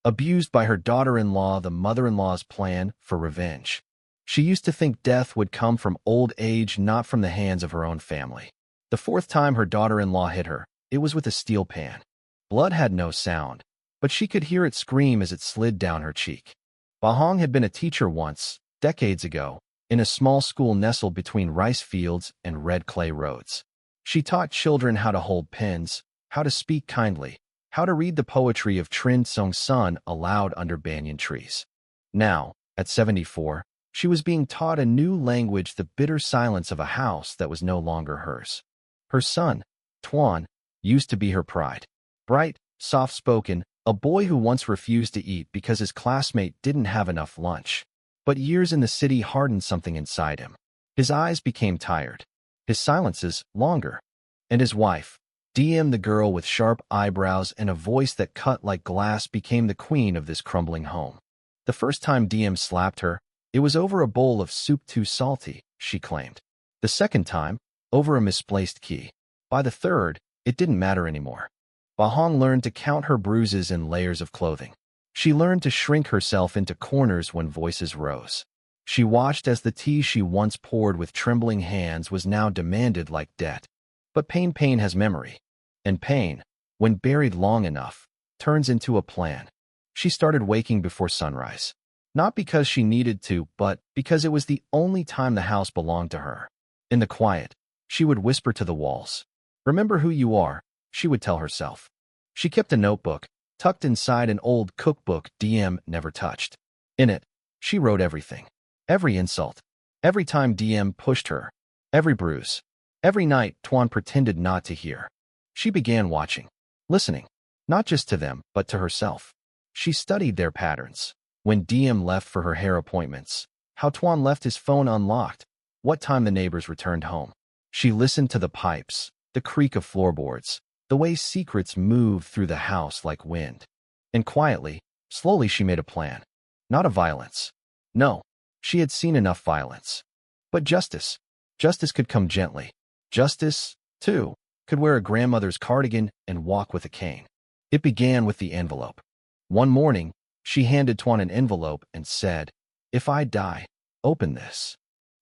abused by her daughter-in-law, the mother-in-law's plan for revenge. She used to think death would come from old age, not from the hands of her own family. The fourth time her daughter-in-law hit her, it was with a steel pan. Blood had no sound, but she could hear it scream as it slid down her cheek. Bahong had been a teacher once, decades ago, in a small school nestled between rice fields and red clay roads. She taught children how to hold pens, how to speak kindly, how to read the poetry of Trin Song Sun aloud under banyan trees. Now, at 74, she was being taught a new language, the bitter silence of a house that was no longer hers. Her son, Tuan, used to be her pride. Bright, soft-spoken, a boy who once refused to eat because his classmate didn't have enough lunch. But years in the city hardened something inside him. His eyes became tired, his silences longer. And his wife, DM, the girl with sharp eyebrows and a voice that cut like glass, became the queen of this crumbling home. The first time DM slapped her, it was over a bowl of soup too salty, she claimed. The second time, over a misplaced key. By the third, it didn't matter anymore. Bahong learned to count her bruises in layers of clothing. She learned to shrink herself into corners when voices rose. She watched as the tea she once poured with trembling hands was now demanded like debt. But pain has memory. And pain, when buried long enough, turns into a plan. She started waking before sunrise. Not because she needed to, but because it was the only time the house belonged to her. In the quiet, she would whisper to the walls. "Remember who you are," she would tell herself. She kept a notebook, tucked inside an old cookbook DM never touched. In it, she wrote everything. Every insult. Every time DM pushed her. Every bruise. Every night Tuan pretended not to hear. She began watching. Listening. Not just to them, but to herself. She studied their patterns. When DM left for her hair appointments. How Tuan left his phone unlocked. What time the neighbors returned home. She listened to the pipes, the creak of floorboards, the way secrets moved through the house like wind. And quietly, slowly she made a plan. Not of violence. No, she had seen enough violence. But justice. Justice could come gently. Justice, too, could wear a grandmother's cardigan and walk with a cane. It began with the envelope. One morning, she handed Tuan an envelope and said, "If I die, open this."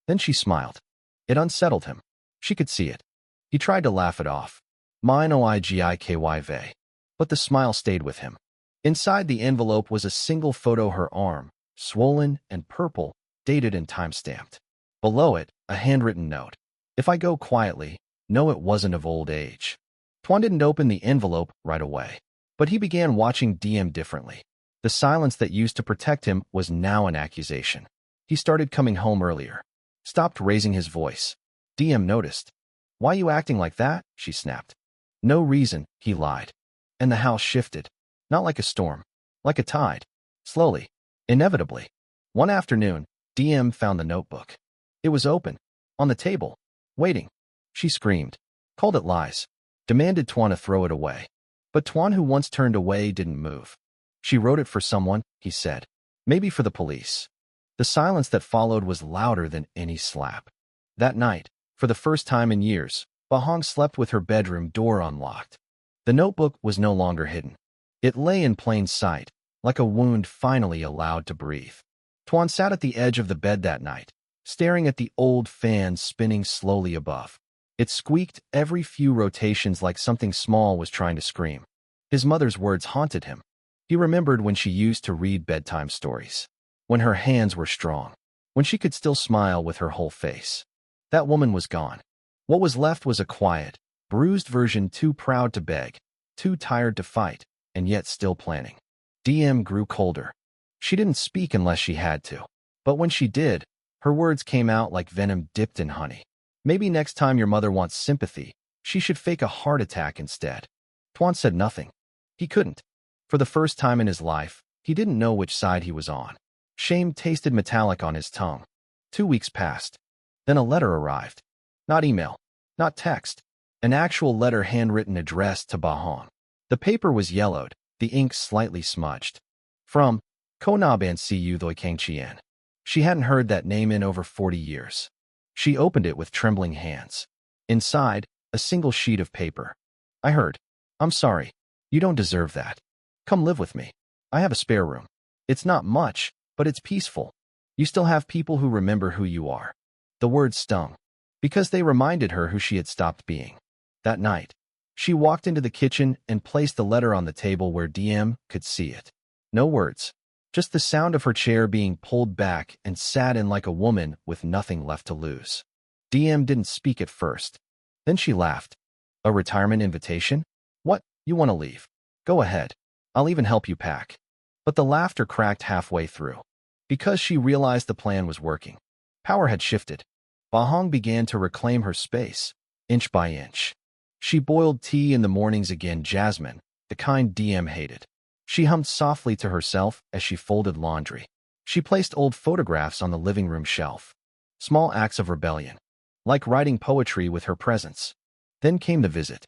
Then she smiled. It unsettled him. She could see it. He tried to laugh it off. Mine oigikyv. But the smile stayed with him. Inside the envelope was a single photo, her arm, swollen and purple, dated and time-stamped. Below it, a handwritten note. "If I go quietly, know it wasn't of old age." Tuan didn't open the envelope right away. But he began watching DM differently. The silence that used to protect him was now an accusation. He started coming home earlier. Stopped raising his voice. DM noticed. "Why you acting like that?" she snapped. "No reason," he lied. And the house shifted. Not like a storm. Like a tide. Slowly. Inevitably. One afternoon, DM found the notebook. It was open. On the table. Waiting. She screamed. Called it lies. Demanded Tuan to throw it away. But Tuan, who once turned away, didn't move. "She wrote it for someone," he said. "Maybe for the police." The silence that followed was louder than any slap. That night, for the first time in years, Bahong slept with her bedroom door unlocked. The notebook was no longer hidden. It lay in plain sight, like a wound finally allowed to breathe. Tuan sat at the edge of the bed that night, staring at the old fan spinning slowly above. It squeaked every few rotations like something small was trying to scream. His mother's words haunted him. He remembered when she used to read bedtime stories. When her hands were strong. When she could still smile with her whole face. That woman was gone. What was left was a quiet, bruised version, too proud to beg, too tired to fight, and yet still planning. DM grew colder. She didn't speak unless she had to. But when she did, her words came out like venom dipped in honey. "Maybe next time your mother wants sympathy, she should fake a heart attack instead." Tuan said nothing. He couldn't. For the first time in his life, he didn't know which side he was on. Shame tasted metallic on his tongue. 2 weeks passed. Then a letter arrived. Not email. Not text. An actual letter, handwritten, addressed to Bahong. The paper was yellowed, the ink slightly smudged. From Konaban Cu Thoi Kang Chien. She hadn't heard that name in over 40 years. She opened it with trembling hands. Inside, a single sheet of paper. "I heard. I'm sorry. You don't deserve that. Come live with me." I have a spare room. It's not much, but it's peaceful. You still have people who remember who you are. The words stung, because they reminded her who she had stopped being. That night, she walked into the kitchen and placed the letter on the table where DM could see it. No words, just the sound of her chair being pulled back and sat in like a woman with nothing left to lose. DM didn't speak at first. Then she laughed. A retirement invitation? What, you want to leave? Go ahead. I'll even help you pack. But the laughter cracked halfway through. Because she realized the plan was working. Power had shifted. Bahong began to reclaim her space, inch by inch. She boiled tea in the mornings again, jasmine, the kind DM hated. She hummed softly to herself as she folded laundry. She placed old photographs on the living room shelf. Small acts of rebellion, like writing poetry with her presence. Then came the visit.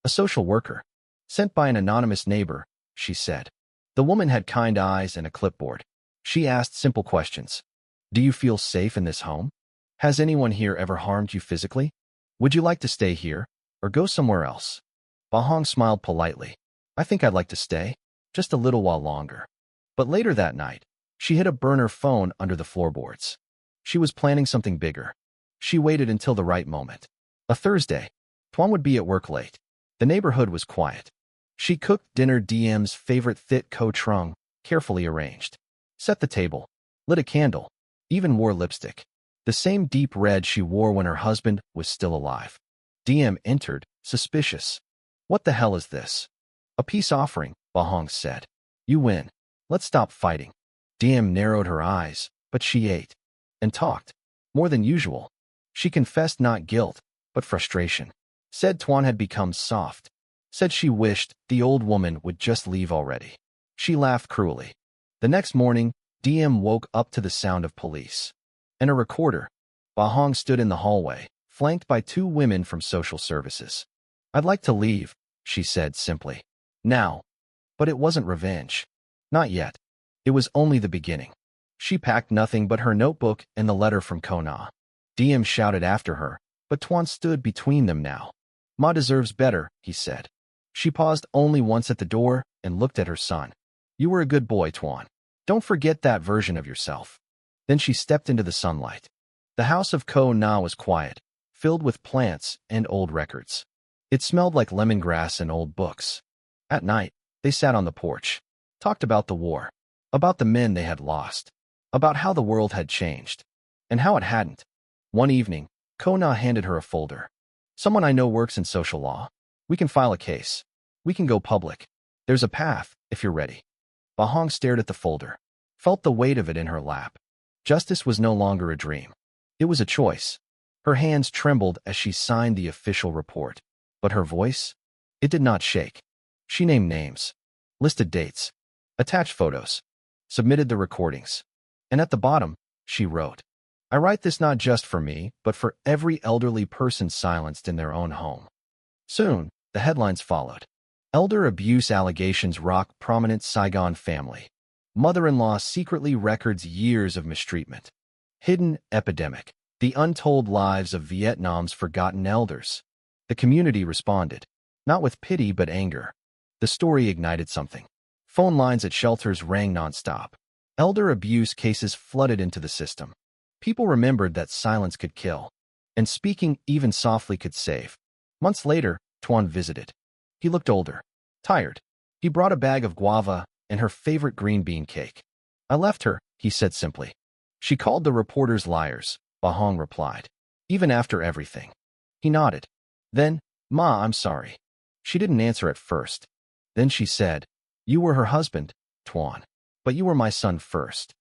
A social worker, sent by an anonymous neighbor, she said. The woman had kind eyes and a clipboard. She asked simple questions. Do you feel safe in this home? Has anyone here ever harmed you physically? Would you like to stay here, or go somewhere else? Bahong smiled politely. I think I'd like to stay, just a little while longer. But later that night, she hid a burner phone under the floorboards. She was planning something bigger. She waited until the right moment. A Thursday. Tuan would be at work late. The neighborhood was quiet. She cooked dinner DM's favorite thit ko trung, carefully arranged. Set the table. Lit a candle. Even wore lipstick. The same deep red she wore when her husband was still alive. DM entered, suspicious. What the hell is this? A peace offering, Bahong said. You win. Let's stop fighting. DM narrowed her eyes, but she ate. And talked. More than usual. She confessed not guilt, but frustration. Said Tuan had become soft. Said she wished the old woman would just leave already. She laughed cruelly. The next morning, DM woke up to the sound of police. And a recorder. Bahong stood in the hallway, flanked by two women from social services. I'd like to leave, she said simply. Now. But it wasn't revenge. Not yet. It was only the beginning. She packed nothing but her notebook and the letter from Kona. DM shouted after her, but Tuan stood between them now. Ma deserves better, he said. She paused only once at the door and looked at her son. You were a good boy, Tuan. Don't forget that version of yourself. Then she stepped into the sunlight. The house of Ko Na was quiet, filled with plants and old records. It smelled like lemongrass and old books. At night, they sat on the porch, talked about the war, about the men they had lost, about how the world had changed, and how it hadn't. One evening, Ko Na handed her a folder. Someone I know works in social law. We can file a case. We can go public. There's a path, if you're ready. Bahong stared at the folder, felt the weight of it in her lap. Justice was no longer a dream. It was a choice. Her hands trembled as she signed the official report. But her voice? It did not shake. She named names, listed dates, attached photos, submitted the recordings. And at the bottom, she wrote, I write this not just for me, but for every elderly person silenced in their own home. Soon, the headlines followed. Elder abuse allegations rock prominent Saigon family. Mother-in-law secretly records years of mistreatment. Hidden epidemic. The untold lives of Vietnam's forgotten elders. The community responded, not with pity but anger. The story ignited something. Phone lines at shelters rang nonstop. Elder abuse cases flooded into the system. People remembered that silence could kill, and speaking even softly could save. Months later, Tuan visited. He looked older, tired. He brought a bag of guava and her favorite green bean cake. I left her, he said simply. She called the reporters liars, Bahong replied. Even after everything. He nodded. Then, Ma, I'm sorry. She didn't answer at first. Then she said, You were her husband, Tuan. But you were my son first.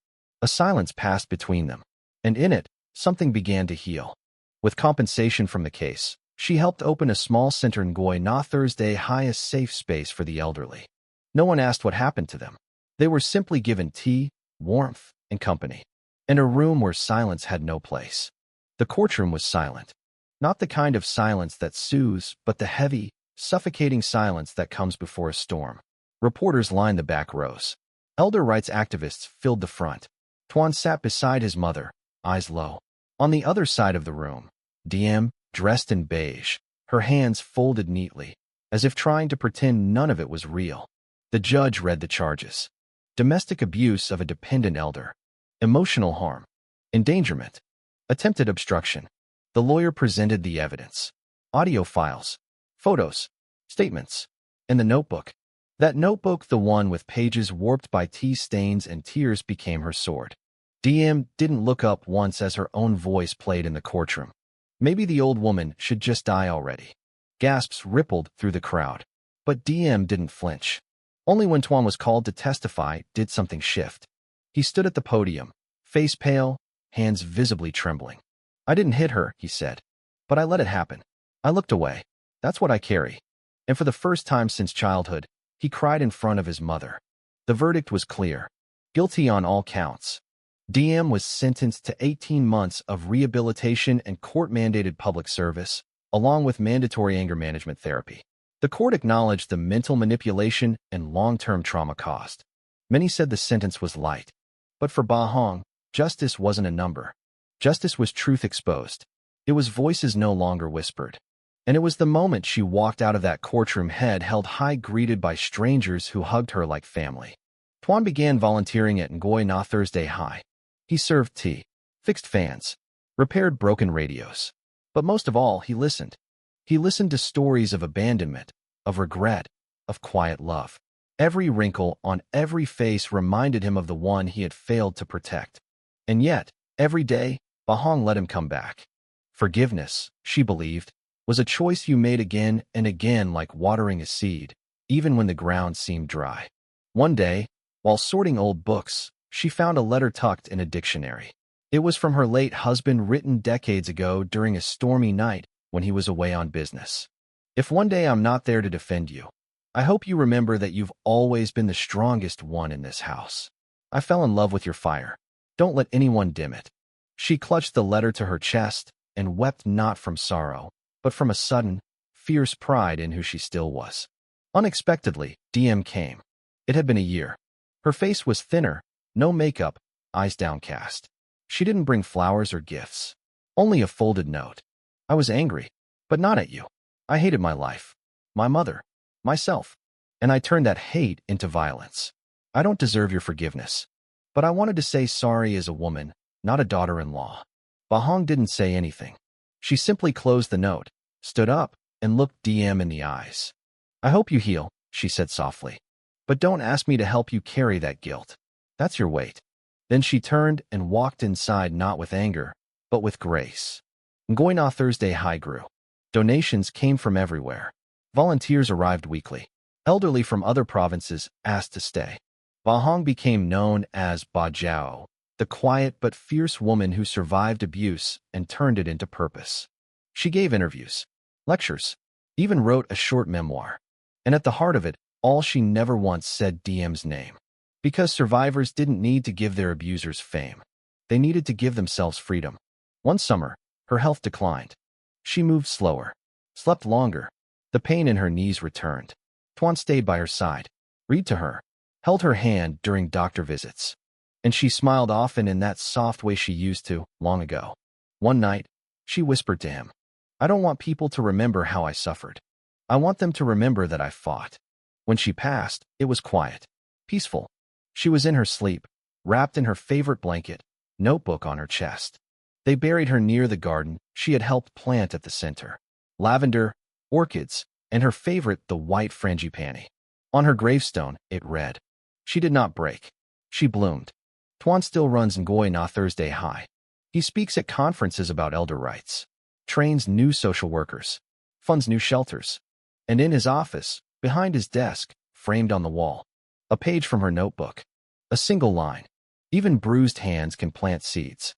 A silence passed between them. And in it, something began to heal. With compensation from the case, she helped open a small center in Goi Na Thursday highest safe space for the elderly. No one asked what happened to them. They were simply given tea, warmth, and company. And a room where silence had no place. The courtroom was silent. Not the kind of silence that soothes, but the heavy, suffocating silence that comes before a storm. Reporters lined the back rows. Elder rights activists filled the front. Tuan sat beside his mother, eyes low. On the other side of the room, DM, dressed in beige, her hands folded neatly, as if trying to pretend none of it was real. The judge read the charges. domestic abuse of a dependent elder, emotional harm, endangerment, attempted obstruction. The lawyer presented the evidence. Audio files, photos, statements, and the notebook. That notebook, the one with pages warped by tea stains and tears, became her sword. DM didn't look up once as her own voice played in the courtroom. Maybe the old woman should just die already. Gasps rippled through the crowd. But DM didn't flinch. Only when Tuan was called to testify did something shift. He stood at the podium, face pale, hands visibly trembling. "I didn't hit her," he said. "But I let it happen. I looked away. That's what I carry." And for the first time since childhood, he cried in front of his mother. The verdict was clear. Guilty on all counts. DM was sentenced to 18 months of rehabilitation and court-mandated public service, along with mandatory anger management therapy. The court acknowledged the mental manipulation and long-term trauma caused. Many said the sentence was light. But for Ba Hong, justice wasn't a number. Justice was truth exposed. It was voices no longer whispered. And it was the moment she walked out of that courtroom, head held high, greeted by strangers who hugged her like family. Tuan began volunteering at Ngoi Na Thursday High. He served tea, fixed fans, repaired broken radios. But most of all, he listened. He listened to stories of abandonment, of regret, of quiet love. Every wrinkle on every face reminded him of the one he had failed to protect. And yet, every day, Ba Hong let him come back. Forgiveness, she believed, was a choice you made again and again, like watering a seed, even when the ground seemed dry. One day, while sorting old books, she found a letter tucked in a dictionary. It was from her late husband, written decades ago during a stormy night when he was away on business. "If one day I'm not there to defend you, I hope you remember that you've always been the strongest one in this house. I fell in love with your fire. Don't let anyone dim it." She clutched the letter to her chest and wept, not from sorrow, but from a sudden, fierce pride in who she still was. Unexpectedly, DM came. It had been a year. Her face was thinner, no makeup, eyes downcast. She didn't bring flowers or gifts, only a folded note. "I was angry, but not at you. I hated my life, my mother, myself, and I turned that hate into violence. I don't deserve your forgiveness, but I wanted to say sorry as a woman, not a daughter-in-law." Ba Hong didn't say anything. She simply closed the note, stood up, and looked DM in the eyes. "I hope you heal," she said softly. "But don't ask me to help you carry that guilt. That's your weight." Then she turned and walked inside, not with anger, but with grace. Ngoi Na Thursday High grew. Donations came from everywhere. Volunteers arrived weekly. Elderly from other provinces asked to stay. Ba Hong became known as Ba Jiao, the quiet but fierce woman who survived abuse and turned it into purpose. She gave interviews, lectures, even wrote a short memoir. And at the heart of it, all, she never once said DM's name. Because survivors didn't need to give their abusers fame. They needed to give themselves freedom. One summer, her health declined. She moved slower, slept longer. The pain in her knees returned. Tuan stayed by her side, read to her, held her hand during doctor visits. And she smiled often in that soft way she used to, long ago. One night, she whispered to him, "I don't want people to remember how I suffered. I want them to remember that I fought." When she passed, it was quiet, peaceful. She was in her sleep, wrapped in her favorite blanket, notebook on her chest. They buried her near the garden she had helped plant at the center. Lavender, orchids, and her favorite, the white frangipani. On her gravestone, it read, "She did not break. She bloomed." Tuan still runs Ngoi Na Thursday High. He speaks at conferences about elder rights, trains new social workers, funds new shelters. And in his office, behind his desk, framed on the wall, a page from her notebook. A single line. "Even bruised hands can plant seeds."